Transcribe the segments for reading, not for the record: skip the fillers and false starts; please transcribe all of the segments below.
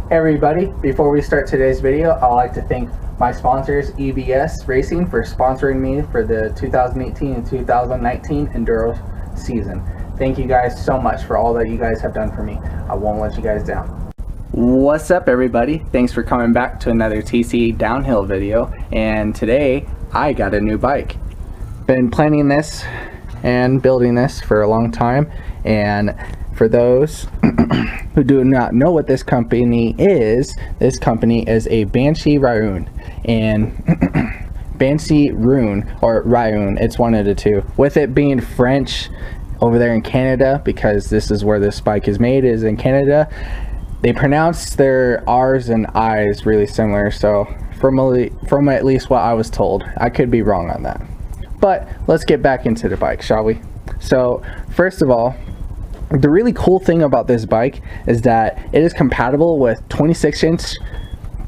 Everybody, before we start today's video, I'd like to thank my sponsors, EBS Racing, for sponsoring me for the 2018 and 2019 Enduro season. Thank you guys so much for all that you guys have done for me. I won't let you guys down. What's up, everybody? Thanks for coming back to another TC downhill video, and today I got a new bike. Been planning this and building this for a long time, and for those who do not know what this company is a Banshee Rune, and Banshee Rune or Rune, it's one of the two. With it being French over there in Canada, because this is where this bike is made, is in Canada, they pronounce their R's and I's really similar. So from at least what I was told, I could be wrong on that. But let's get back into the bike, shall we? So first of all, the really cool thing about this bike is that it is compatible with 26-inch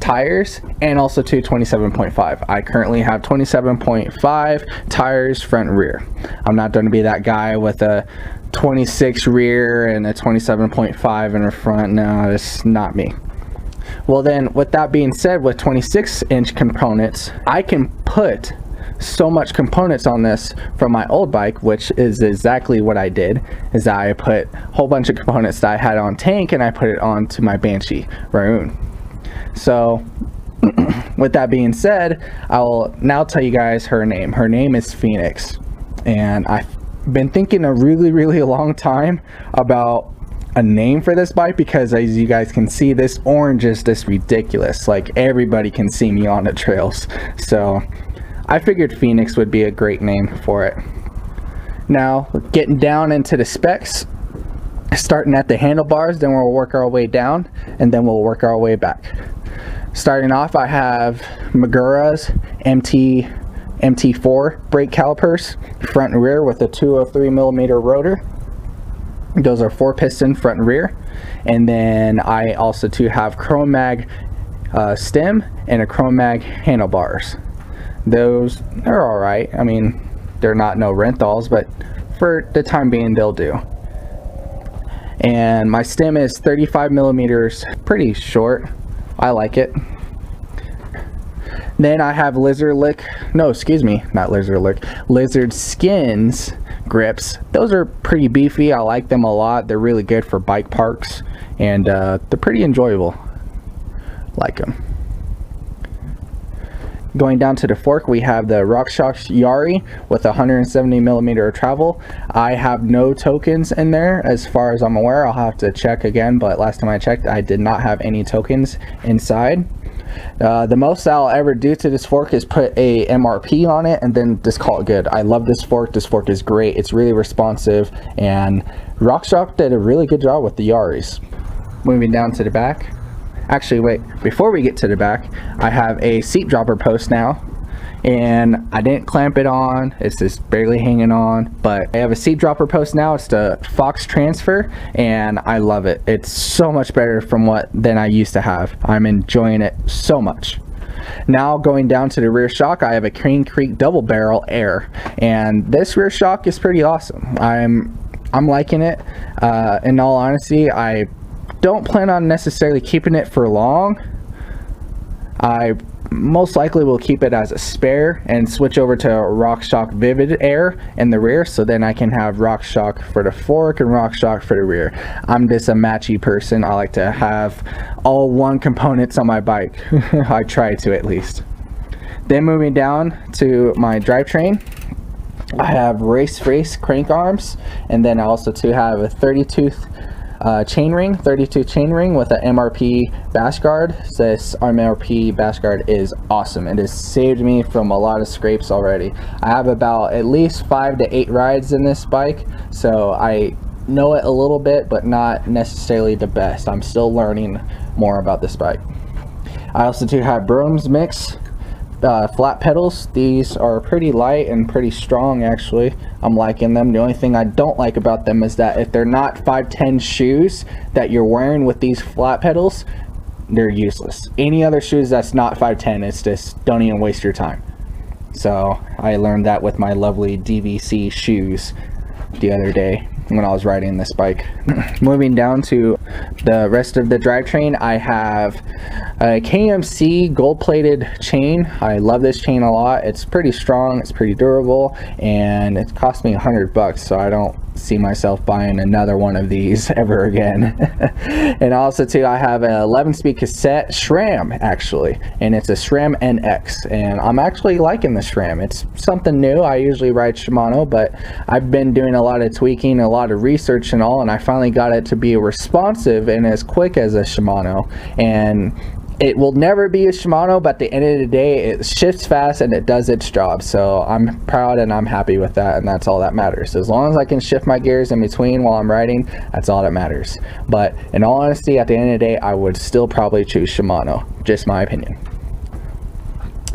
tires and also to 27.5. I currently have 27.5 tires front and rear. I'm not going to be that guy with a 26 rear and a 27.5 in the front. No, it's not me. Well then, with that being said, with 26-inch components, I can put so much components on this from my old bike, which is exactly what I did, is that I put a whole bunch of components that I had on tank and I put it onto my Banshee Rune. So with that being said, I will now tell you guys her name. Her name is Phoenix, and I've been thinking a really long time about a name for this bike, because as you guys can see, this orange is just ridiculous. Like, everybody can see me on the trails, so I figured Phoenix would be a great name for it. Now, getting down into the specs, starting at the handlebars, then we'll work our way down, and then we'll work our way back. Starting off, I have Magura's MT4 brake calipers, front and rear, with a 203mm rotor. Those are 4-piston front and rear. And then I also too have Chrome Mag stem and a Chrome Mag handlebars. Those are alright. I mean, they're not no rentals, but for the time being they'll do. And my stem is 35mm, pretty short. I like it. Then I have Lizard Skins grips. Those are pretty beefy. I like them a lot. They're really good for bike parks, and they're pretty enjoyable. Like them. Going down to the fork, we have the RockShox Yari with 170mm travel. I have no tokens in there as far as I'm aware. I'll have to check again, but last time I checked, I did not have any tokens inside. The most I'll ever do to this fork is put a MRP on it and then just call it good. I love this fork. This fork is great. It's really responsive, and RockShox did a really good job with the Yaris. Moving down to the back. Actually, wait, before we get to the back, I have a seat dropper post now, and I didn't clamp it on. It's just barely hanging on, but I have a seat dropper post now. It's the Fox Transfer, and I love it. It's so much better than I used to have. I'm enjoying it so much. Now going down to the rear shock, I have a Crane Creek double barrel air, and this rear shock is pretty awesome. I'm liking it. In all honesty, I don't plan on necessarily keeping it for long. I most likely will keep it as a spare and switch over to RockShox Vivid Air in the rear, so then I can have RockShox for the fork and RockShox for the rear. I'm just a matchy person. I like to have all one components on my bike. I try to, at least. Then moving down to my drivetrain, I have Race crank arms, and then I also too have a 32 chainring with an MRP bash guard. This MRP bash guard is awesome. It has saved me from a lot of scrapes already. I have about at least 5 to 8 rides in this bike, so I know it a little bit, but not necessarily the best. I'm still learning more about this bike. I also do have Brome's Mix flat pedals. These are pretty light and pretty strong, actually. I'm liking them. The only thing I don't like about them is that if they're not 510 shoes that you're wearing with these flat pedals, they're useless. Any other shoes that's not 510, it's just don't even waste your time. So I learned that with my lovely DVC shoes. the other day when I was riding this bike. Moving down to the rest of the drivetrain, I have a KMC gold-plated chain. I love this chain a lot. It's pretty strong, it's pretty durable, and it cost me $100, so I don't see myself buying another one of these ever again. And also too, I have an 11-speed cassette SRAM actually, and it's a SRAM NX, and I'm actually liking the SRAM. It's something new. I usually ride Shimano, but I've been doing a lot of tweaking, a lot of research and all, and I finally got it to be responsive and as quick as a Shimano. And it will never be a Shimano, but at the end of the day, it shifts fast and it does its job. So I'm proud and I'm happy with that, and that's all that matters. As long as I can shift my gears in between while I'm riding, that's all that matters. But in all honesty, at the end of the day, I would still probably choose Shimano. Just my opinion.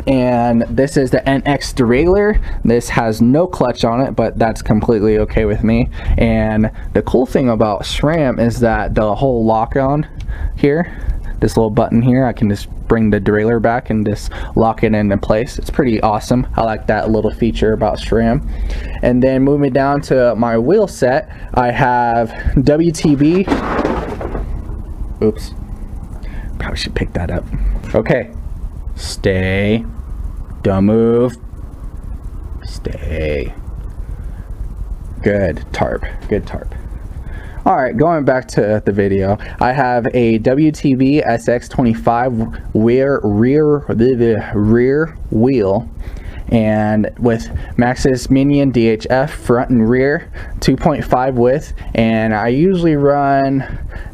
And this is the NX derailleur. This has no clutch on it, but that's completely okay with me. And the cool thing about SRAM is that the whole lock on here, this little button here, I can just bring the derailleur back and just lock it into place. It's pretty awesome. I like that little feature about SRAM. And then moving down to my wheel set, I have WTB. Oops, probably should pick that up. Okay, stay, don't move, stay. Good tarp, good tarp. Alright, going back to the video, I have a WTB SX25 rear wheel, and with Maxxis Minion DHF front and rear, 2.5 width, and I usually run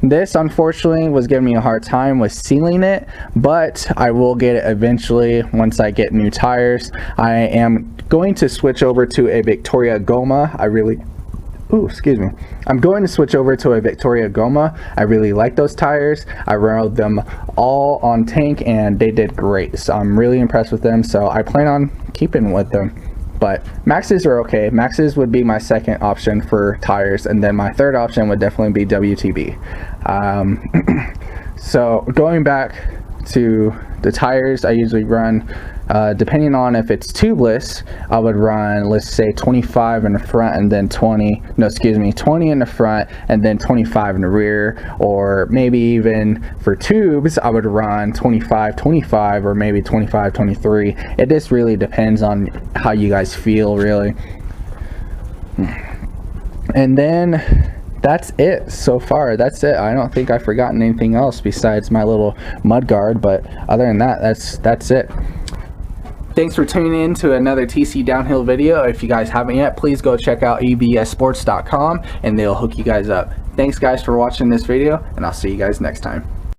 this. Unfortunately, was giving me a hard time with sealing it, but I will get it eventually once I get new tires. I am going to switch over to a Victoria Goma. I'm going to switch over to a Victoria Goma. I really like those tires. I rode them all on tank and they did great. So I'm really impressed with them. So I plan on keeping with them. But Maxxis are okay. Maxxis would be my second option for tires. And then my third option would definitely be WTB. So going back to the tires, I usually run, depending on if it's tubeless, I would run, let's say 25 in the front and then 20 in the front and then 25 in the rear. Or maybe even for tubes, I would run 25 or maybe 25-23. It just really depends on how you guys feel, really. And then that's it so far. That's it. I don't think I've forgotten anything else besides my little mud guard, but other than that, that's it. Thanks for tuning in to another TC Downhill video. If you guys haven't yet, please go check out ebssports.com and they'll hook you guys up. Thanks guys for watching this video, and I'll see you guys next time.